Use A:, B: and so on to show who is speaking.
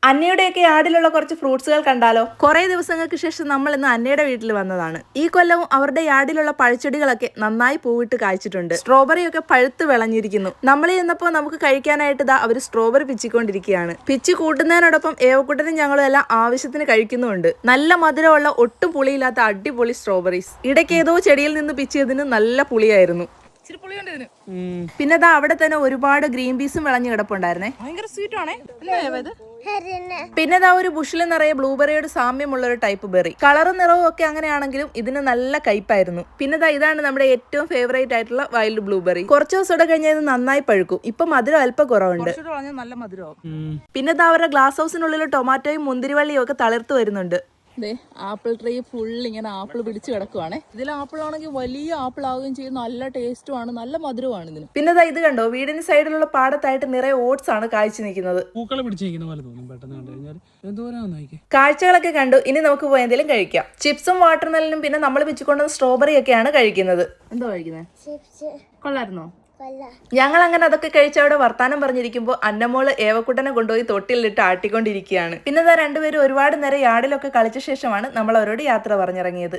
A: അന്നയുടെയൊക്കെ യാർഡിലുള്ള കുറച്ച് ഫ്രൂട്ട്സുകൾ കണ്ടാലോ? കുറെ ദിവസങ്ങൾക്ക് ശേഷം നമ്മൾ ഇന്ന് അന്നയുടെ വീട്ടിൽ വന്നതാണ്. ഈ കൊല്ലവും അവരുടെ യാർഡിലുള്ള പഴച്ചെടികളൊക്കെ നന്നായി പൂവിട്ട് കായ്ച്ചിട്ടുണ്ട്. സ്ട്രോബെറി ഒക്കെ പഴുത്ത് വിളഞ്ഞിരിക്കുന്നു. നമ്മൾ ചെന്നപ്പോൾ നമുക്ക് കഴിക്കാനായിട്ട് ഇതാ അവർ സ്ട്രോബെറി പിച്ചിക്കൊണ്ടിരിക്കുകയാണ്. പിച്ചി കൂട്ടുന്നതിനോടൊപ്പം ഏവക്കുട്ടനും ഞങ്ങളും എല്ലാം ആവശ്യത്തിന് കഴിക്കുന്നുമുണ്ട്. നല്ല മധുരമുള്ള ഒട്ടും പുളിയില്ലാത്ത അടിപൊളി സ്ട്രോബെറീസ്. ഇടയ്ക്ക് ഏതോ ചെടിയിൽ നിന്ന് പിച്ചിയതിന് നല്ല പുളിയായിരുന്നു. പിന്നെ ദാ അവിടെ തന്നെ ഒരുപാട് ഗ്രീൻ പീസും വിളഞ്ഞു കിടപ്പുണ്ടായിരുന്നേ. ഭയങ്കര സ്വീറ്റ് ആണേ. പിന്നെ ദാ ഒരു ബുഷിൽ നിറയെ ബ്ലൂബെറിയോട് സാമ്യമുള്ള ഒരു ടൈപ്പ് ബെറി. കളറും നിറവും ഒക്കെ അങ്ങനെയാണെങ്കിലും ഇതിന് നല്ല കയ്പായിരുന്നു. പിന്നെ ദാ ഇതാണ് നമ്മുടെ ഏറ്റവും ഫേവറേറ്റ് ആയിട്ടുള്ള വൈൽഡ് ബ്ലൂബെറി. കുറച്ച് ദിവസം കഴിഞ്ഞാൽ ഇത് നന്നായി പഴുക്കും. ഇപ്പൊ മധുരം അല്പം കുറവുണ്ട്. പിന്നെ ദാ അവരുടെ ഗ്ലാസ് ഹൗസിനുള്ളിൽ ടൊമാറ്റോയും മുന്തിരിവള്ളിയും ഒക്കെ തളിർത്ത് വരുന്നുണ്ട്. ആപ്പിൾ ട്രീ ഫുൾ ഇങ്ങനെ ആപ്പിൾ പിടിച്ച് കിടക്കുവാണ്. ഇതിൽ ആപ്പിൾ ആണെങ്കിൽ വലിയ ആപ്പിൾ ആവുകയും ചെയ്യും. നല്ല ടേസ്റ്റുമാണ്, നല്ല മധുരമാണ് ഇതിന്. പിന്നെ ഇത് കണ്ടോ, വീടിന് സൈഡിലുള്ള പാടത്തായിട്ട് നിറയെ ഓട്സ് ആണ് കാഴ്ച നിൽക്കുന്നത്. കാഴ്ചകളൊക്കെ കണ്ടു. ഇനി നമുക്ക് പോയി എന്തെങ്കിലും കഴിക്കാം. ചിപ്സും വാട്ടർമെലനും പിന്നെ നമ്മൾ വെച്ചുകൊണ്ടുവന്ന സ്ട്രോബെറി ഒക്കെയാണ് കഴിക്കുന്നത്. എന്തോ കഴിക്കുന്നത്? കൊള്ളായിരുന്നോ? ഞങ്ങൾ അങ്ങനെ അതൊക്കെ കഴിച്ച് അവിടെ വർത്താനം പറഞ്ഞിരിക്കുമ്പോൾ അന്നമോള് ഏവക്കുട്ടനെ കൊണ്ടുപോയി തൊട്ടിലിട്ട് ആട്ടിക്കൊണ്ടിരിക്കുകയാണ്. പിന്നെ രണ്ടുപേരും ഒരുപാട് നേരം യാർഡിലൊക്കെ കളിച്ച ശേഷമാണ് നമ്മൾ അവരോട് യാത്ര പറഞ്ഞിറങ്ങിയത്.